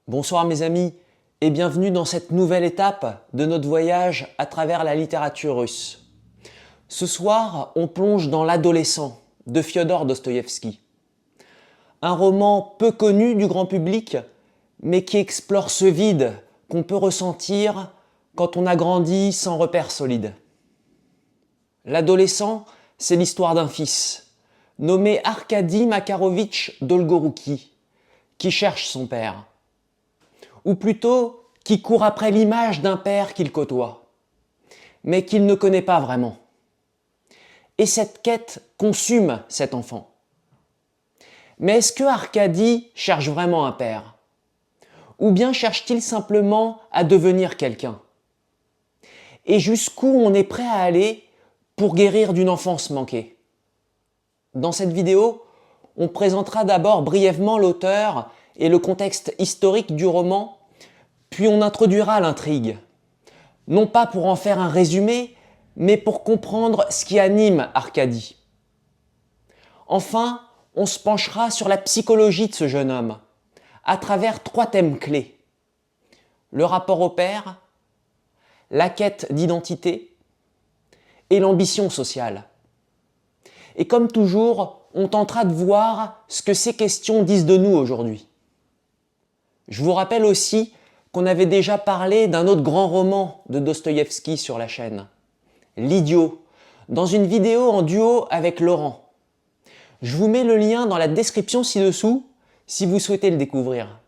Bonsoir mes amis et bienvenue dans cette nouvelle étape de notre voyage à travers la littérature russe. Ce soir, on plonge dans L'Adolescent de Fiodor Dostoïevski. Un roman peu connu du grand public, mais qui explore ce vide qu'on peut ressentir quand on a grandi sans repères solides. L'Adolescent, c'est l'histoire d'un fils, nommé Arkady Makarovitch Dolgorouki, qui cherche son père. Ou plutôt qui court après l'image d'un père qu'il côtoie, mais qu'il ne connaît pas vraiment. Et cette quête consume cet enfant. Mais est-ce que Arkady cherche vraiment un père? Ou bien cherche-t-il simplement à devenir quelqu'un? Et jusqu'où on est prêt à aller pour guérir d'une enfance manquée? Dans cette vidéo, on présentera d'abord brièvement l'auteur et le contexte historique du roman, puis on introduira l'intrigue, non pas pour en faire un résumé, mais pour comprendre ce qui anime Arkady. Enfin, on se penchera sur la psychologie de ce jeune homme, à travers 3 thèmes clés. Le rapport au père, la quête d'identité et l'ambition sociale. Et comme toujours, on tentera de voir ce que ces questions disent de nous aujourd'hui. Je vous rappelle aussi qu'on avait déjà parlé d'un autre grand roman de Dostoïevski sur la chaîne, L'Idiot, dans une vidéo en duo avec Laurent. Je vous mets le lien dans la description ci-dessous si vous souhaitez le découvrir.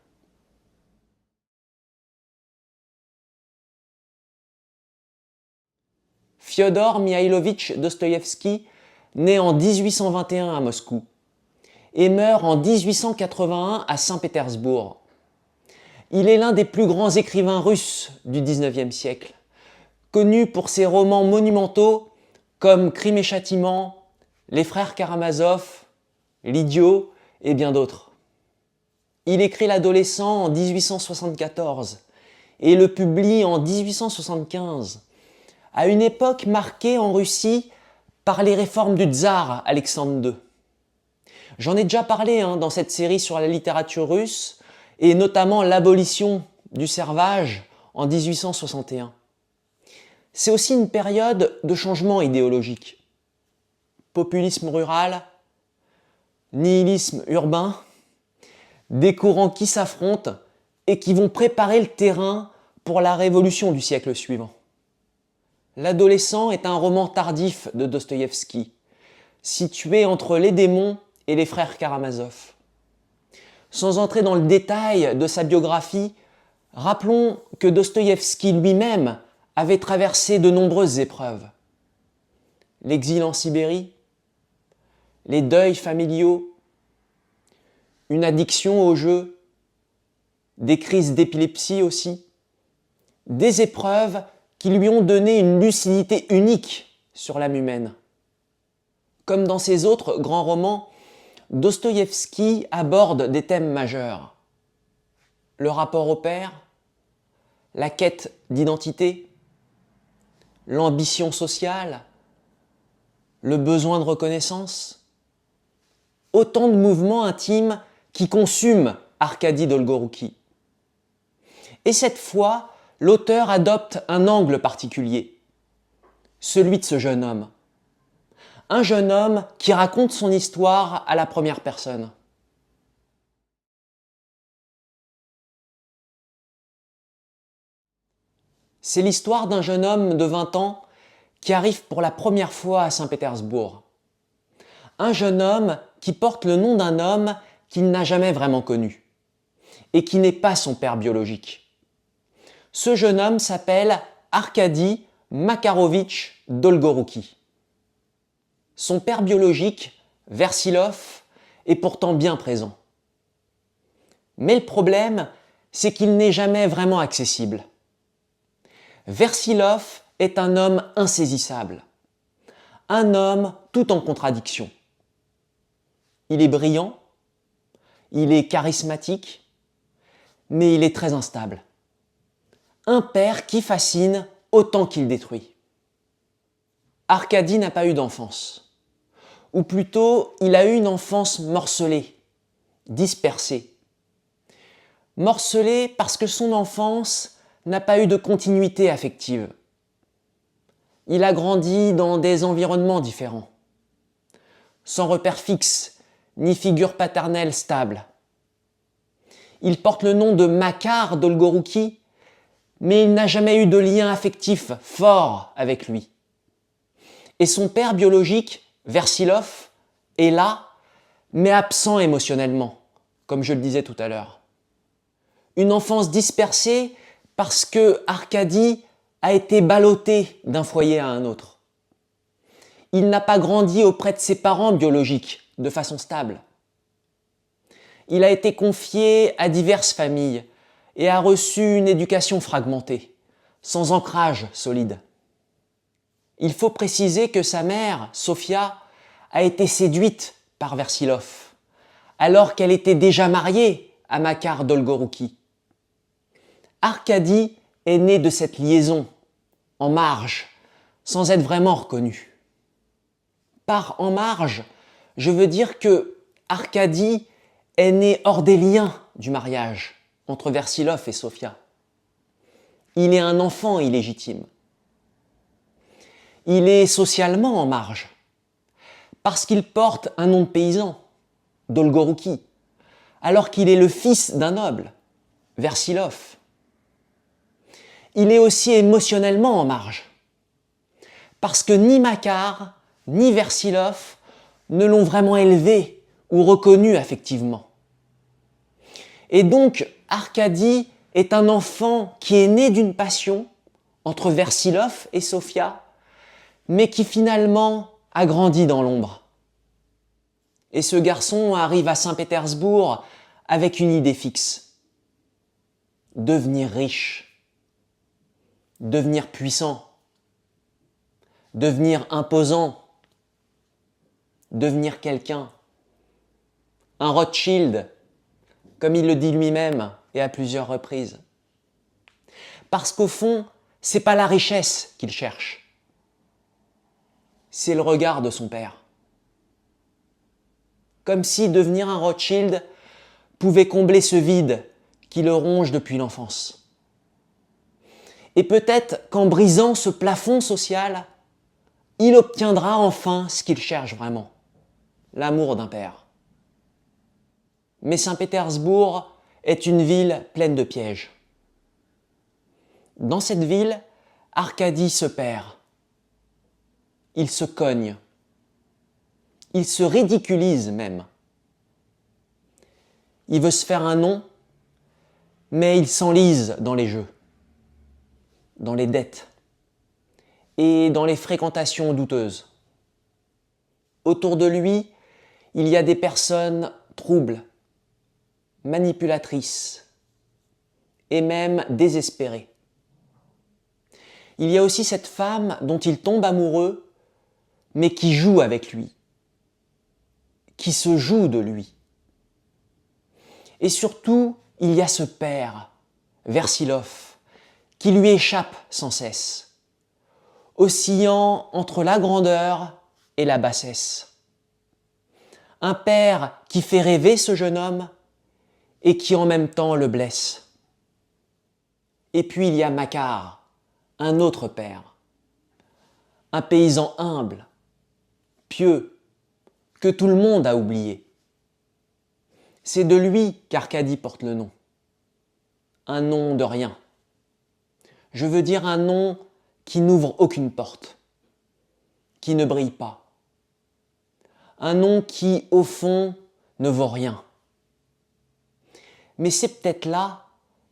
Fiodor Mihailovitch Dostoïevski naît en 1821 à Moscou et meurt en 1881 à Saint-Pétersbourg. Il est l'un des plus grands écrivains russes du XIXe siècle, connu pour ses romans monumentaux comme Crime et Châtiment, Les Frères Karamazov, L'Idiot et bien d'autres. Il écrit L'Adolescent en 1874 et le publie en 1875, à une époque marquée en Russie par les réformes du tsar Alexandre II. J'en ai déjà parlé dans cette série sur la littérature russe, et notamment l'abolition du servage en 1861. C'est aussi une période de changement idéologique. Populisme rural, nihilisme urbain, des courants qui s'affrontent et qui vont préparer le terrain pour la révolution du siècle suivant. L'Adolescent est un roman tardif de Dostoïevski, situé entre Les Démons et Les Frères Karamazov. Sans entrer dans le détail de sa biographie, rappelons que Dostoïevski lui-même avait traversé de nombreuses épreuves. L'exil en Sibérie, les deuils familiaux, une addiction au jeu, des crises d'épilepsie aussi, des épreuves qui lui ont donné une lucidité unique sur l'âme humaine. Comme dans ses autres grands romans, Dostoïevski aborde des thèmes majeurs. Le rapport au père, la quête d'identité, l'ambition sociale, le besoin de reconnaissance. Autant de mouvements intimes qui consument Arkady Dolgorouki. Et cette fois, l'auteur adopte un angle particulier, celui de ce jeune homme. Un jeune homme qui raconte son histoire à la première personne. C'est l'histoire d'un jeune homme de 20 ans qui arrive pour la première fois à Saint-Pétersbourg. Un jeune homme qui porte le nom d'un homme qu'il n'a jamais vraiment connu et qui n'est pas son père biologique. Ce jeune homme s'appelle Arkady Makarovitch Dolgorouki. Son père biologique, Versilov, est pourtant bien présent. Mais le problème, c'est qu'il n'est jamais vraiment accessible. Versilov est un homme insaisissable, un homme tout en contradiction. Il est brillant, il est charismatique, mais il est très instable. Un père qui fascine autant qu'il détruit. Arkady n'a pas eu d'enfance. Ou plutôt, il a eu une enfance morcelée, dispersée. Morcelé parce que son enfance n'a pas eu de continuité affective. Il a grandi dans des environnements différents, sans repère fixe, ni figure paternelle stable. Il porte le nom de Makar Dolgorouki, mais il n'a jamais eu de lien affectif fort avec lui. Et son père biologique, Versilov, est là, mais absent émotionnellement, comme je le disais tout à l'heure. Une enfance dispersée parce que Arkady a été ballotté d'un foyer à un autre. Il n'a pas grandi auprès de ses parents biologiques de façon stable. Il a été confié à diverses familles et a reçu une éducation fragmentée, sans ancrage solide. Il faut préciser que sa mère, Sofia, a été séduite par Versilov, alors qu'elle était déjà mariée à Makar Dolgorouki. Arkady est né de cette liaison, en marge, sans être vraiment reconnu. Par en marge, je veux dire que Arkady est né hors des liens du mariage entre Versilov et Sofia. Il est un enfant illégitime. Il est socialement en marge, parce qu'il porte un nom de paysan, Dolgorouki, alors qu'il est le fils d'un noble, Versilov. Il est aussi émotionnellement en marge, parce que ni Makar, ni Versilov ne l'ont vraiment élevé ou reconnu affectivement. Et donc, Arkady est un enfant qui est né d'une passion entre Versilov et Sofia, mais qui finalement a grandi dans l'ombre. Et ce garçon arrive à Saint-Pétersbourg avec une idée fixe. Devenir riche, devenir puissant, devenir imposant, devenir quelqu'un. Un Rothschild, comme il le dit lui-même et à plusieurs reprises. Parce qu'au fond, c'est pas la richesse qu'il cherche. C'est le regard de son père. Comme si devenir un Rothschild pouvait combler ce vide qui le ronge depuis l'enfance. Et peut-être qu'en brisant ce plafond social, il obtiendra enfin ce qu'il cherche vraiment, l'amour d'un père. Mais Saint-Pétersbourg est une ville pleine de pièges. Dans cette ville, Arkady se perd. Il se cogne. Il se ridiculise même. Il veut se faire un nom, mais il s'enlise dans les jeux, dans les dettes et dans les fréquentations douteuses. Autour de lui, il y a des personnes troubles, manipulatrices et même désespérées. Il y a aussi cette femme dont il tombe amoureux, mais qui joue avec lui, qui se joue de lui. Et surtout, il y a ce père, Versilov, qui lui échappe sans cesse, oscillant entre la grandeur et la bassesse. Un père qui fait rêver ce jeune homme et qui en même temps le blesse. Et puis il y a Makar, un autre père, un paysan humble, pieux, que tout le monde a oublié. C'est de lui qu'Arkady porte le nom. Un nom de rien. Je veux dire un nom qui n'ouvre aucune porte, qui ne brille pas. Un nom qui, au fond, ne vaut rien. Mais c'est peut-être là,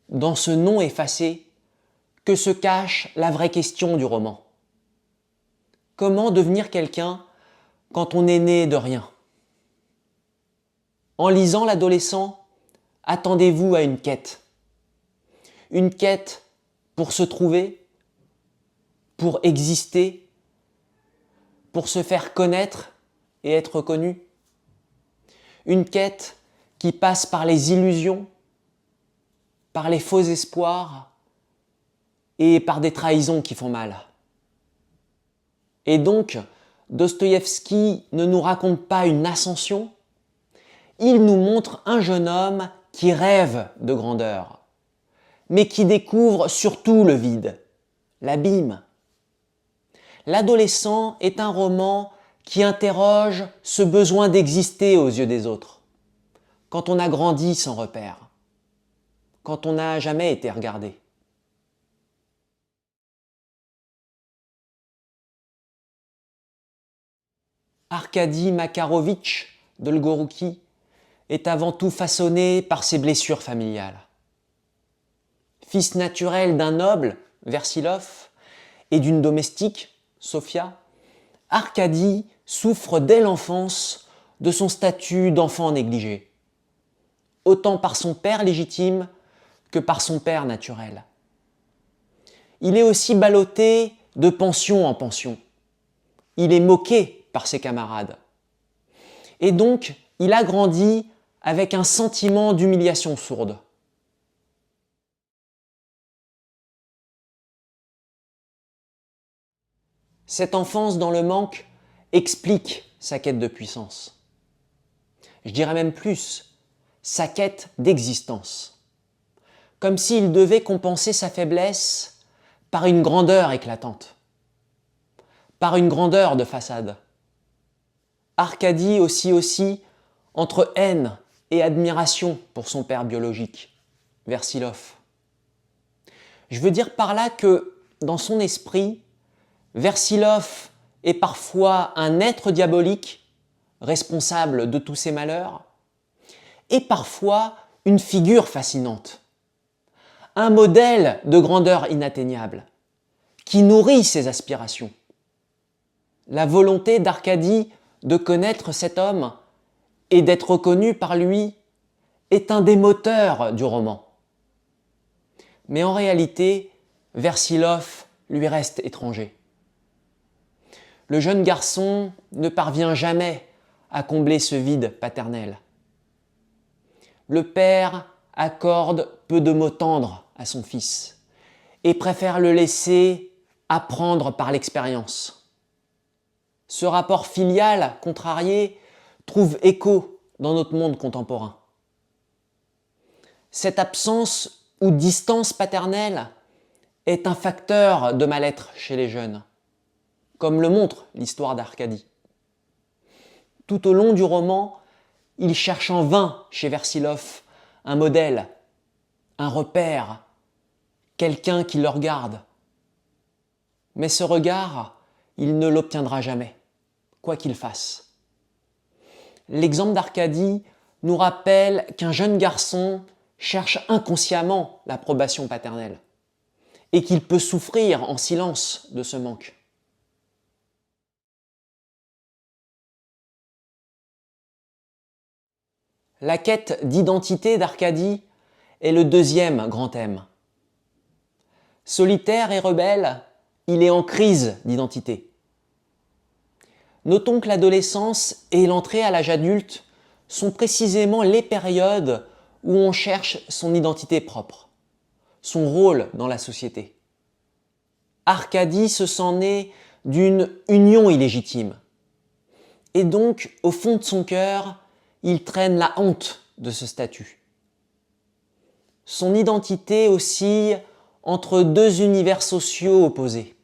dans ce nom effacé, que se cache la vraie question du roman. Comment devenir quelqu'un quand on est né de rien? En lisant l'adolescent, attendez-vous à une quête. Une quête pour se trouver, pour exister, pour se faire connaître et être connu. Une quête qui passe par les illusions, par les faux espoirs et par des trahisons qui font mal. Et donc, Dostoïevski ne nous raconte pas une ascension, il nous montre un jeune homme qui rêve de grandeur, mais qui découvre surtout le vide, l'abîme. L'adolescent est un roman qui interroge ce besoin d'exister aux yeux des autres, quand on a grandi sans repère, quand on n'a jamais été regardé. Arkady Makarovitch Dolgorouki est avant tout façonné par ses blessures familiales. Fils naturel d'un noble, Versilov, et d'une domestique, Sofia, Arkady souffre dès l'enfance de son statut d'enfant négligé, autant par son père légitime que par son père naturel. Il est aussi ballotté de pension en pension. Il est moqué par ses camarades. Et donc, il a grandi avec un sentiment d'humiliation sourde. Cette enfance dans le manque explique sa quête de puissance. Je dirais même plus, sa quête d'existence. Comme s'il devait compenser sa faiblesse par une grandeur éclatante, par une grandeur de façade. Arkady oscille entre haine et admiration pour son père biologique, Versilov. Je veux dire par là que, dans son esprit, Versilov est parfois un être diabolique, responsable de tous ses malheurs, et parfois une figure fascinante, un modèle de grandeur inatteignable, qui nourrit ses aspirations. La volonté d'Arkady de connaître cet homme et d'être reconnu par lui est un des moteurs du roman. Mais en réalité, Versilov lui reste étranger. Le jeune garçon ne parvient jamais à combler ce vide paternel. Le père accorde peu de mots tendres à son fils et préfère le laisser apprendre par l'expérience. Ce rapport filial contrarié trouve écho dans notre monde contemporain. Cette absence ou distance paternelle est un facteur de mal-être chez les jeunes, comme le montre l'histoire d'Arkady. Tout au long du roman, il cherche en vain chez Versilov un modèle, un repère, quelqu'un qui le regarde. Mais ce regard, il ne l'obtiendra jamais, quoi qu'il fasse. L'exemple d'Arkady nous rappelle qu'un jeune garçon cherche inconsciemment l'approbation paternelle et qu'il peut souffrir en silence de ce manque. La quête d'identité d'Arkady est le deuxième grand thème. Solitaire et rebelle, il est en crise d'identité. Notons que l'adolescence et l'entrée à l'âge adulte sont précisément les périodes où on cherche son identité propre, son rôle dans la société. Arkady se sent né d'une union illégitime. Et donc, au fond de son cœur, il traîne la honte de ce statut. Son identité oscille entre deux univers sociaux opposés.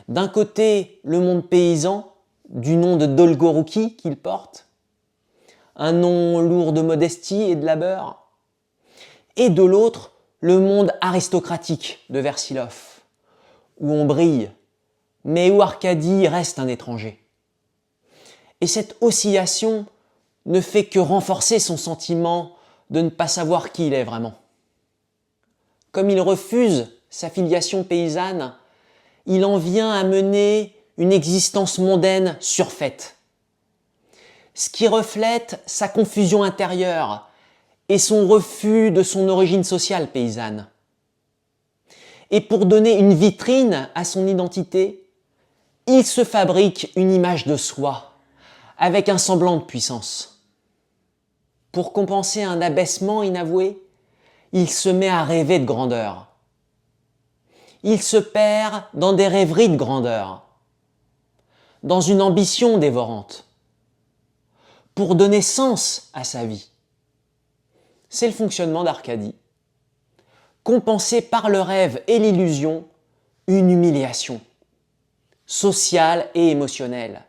D'un côté, le monde paysan, du nom de Dolgorouki qu'il porte, un nom lourd de modestie et de labeur, et de l'autre, le monde aristocratique de Versilov, où on brille, mais où Arkady reste un étranger. Et cette oscillation ne fait que renforcer son sentiment de ne pas savoir qui il est vraiment. Comme il refuse sa filiation paysanne, il en vient à mener une existence mondaine surfaite, ce qui reflète sa confusion intérieure et son refus de son origine sociale paysanne. Et pour donner une vitrine à son identité, il se fabrique une image de soi, avec un semblant de puissance. Pour compenser un abaissement inavoué, il se met à rêver de grandeur. Il se perd dans des rêveries de grandeur, dans une ambition dévorante, pour donner sens à sa vie. c'est le fonctionnement d'Arcadie. Compenser par le rêve et l'illusion une humiliation sociale et émotionnelle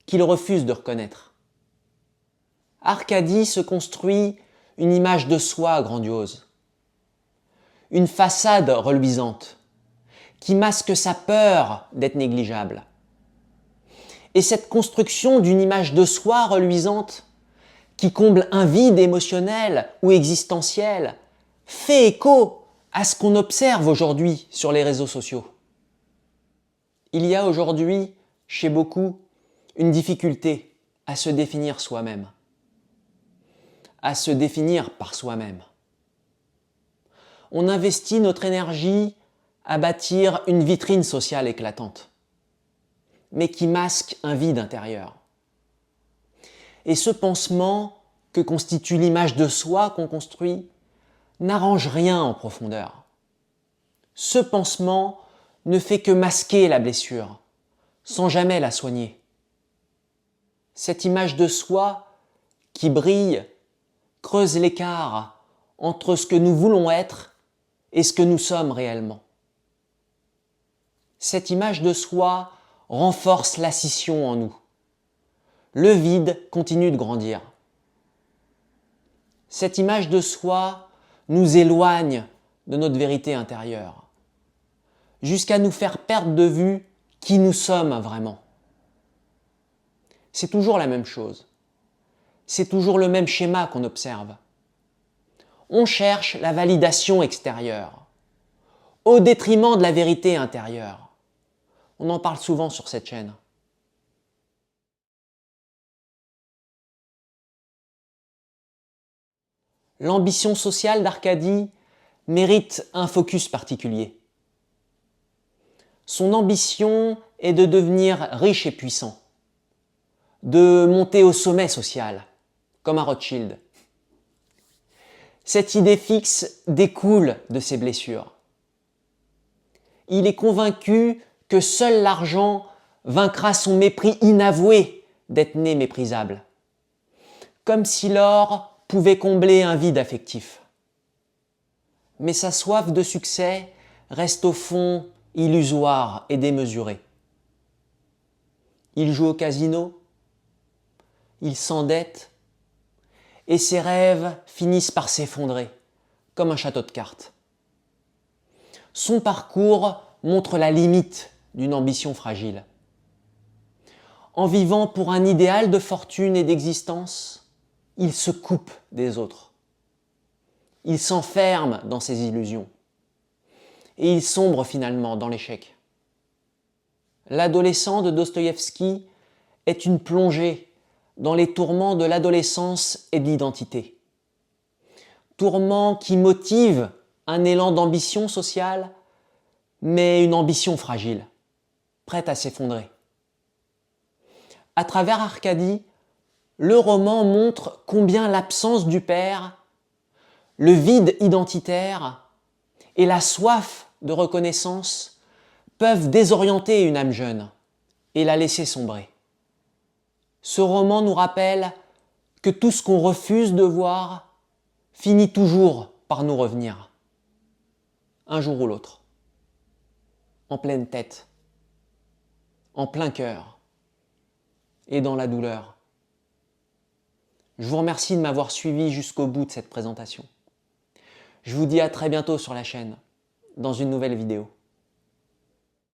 qu'il refuse de reconnaître. Arcadie se construit une image de soi grandiose, une façade reluisante qui masque sa peur d'être négligeable. Et cette construction d'une image de soi reluisante qui comble un vide émotionnel ou existentiel fait écho à ce qu'on observe aujourd'hui sur les réseaux sociaux. Il y a aujourd'hui, chez beaucoup, une difficulté à se définir soi-même, à se définir par soi-même. On investit notre énergie à bâtir une vitrine sociale éclatante, mais qui masque un vide intérieur. Et ce pansement que constitue l'image de soi qu'on construit n'arrange rien en profondeur. Ce pansement ne fait que masquer la blessure, sans jamais la soigner. Cette image de soi qui brille creuse l'écart entre ce que nous voulons être et ce que nous sommes réellement. Cette image de soi renforce la scission en nous. Le vide continue de grandir. Cette image de soi nous éloigne de notre vérité intérieure, jusqu'à nous faire perdre de vue qui nous sommes vraiment. C'est toujours la même chose. C'est toujours le même schéma qu'on observe. On cherche la validation extérieure, au détriment de la vérité intérieure. On en parle souvent sur cette chaîne. L'ambition sociale d'Arcadie mérite un focus particulier. Son ambition est de devenir riche et puissant, de monter au sommet social, comme un Rothschild. Cette idée fixe découle de ses blessures. Il est convaincu que seul l'argent vaincra son mépris inavoué d'être né méprisable, comme si l'or pouvait combler un vide affectif. Mais sa soif de succès reste au fond illusoire et démesurée. Il joue au casino, il s'endette, et ses rêves finissent par s'effondrer, comme un château de cartes. Son parcours montre la limite d'une ambition fragile. En vivant pour un idéal de fortune et d'existence, il se coupe des autres. Il s'enferme dans ses illusions. Et il sombre finalement dans l'échec. L'adolescent de Dostoïevski est une plongée dans les tourments de l'adolescence et de l'identité. Tourments qui motivent un élan d'ambition sociale, mais une ambition fragile, prête à s'effondrer. À travers Arcadie, le roman montre combien l'absence du père, le vide identitaire et la soif de reconnaissance peuvent désorienter une âme jeune et la laisser sombrer. Ce roman nous rappelle que tout ce qu'on refuse de voir finit toujours par nous revenir, un jour ou l'autre, en pleine tête, en plein cœur et dans la douleur. Je vous remercie de m'avoir suivi jusqu'au bout de cette présentation. Je vous dis à très bientôt sur la chaîne, dans une nouvelle vidéo.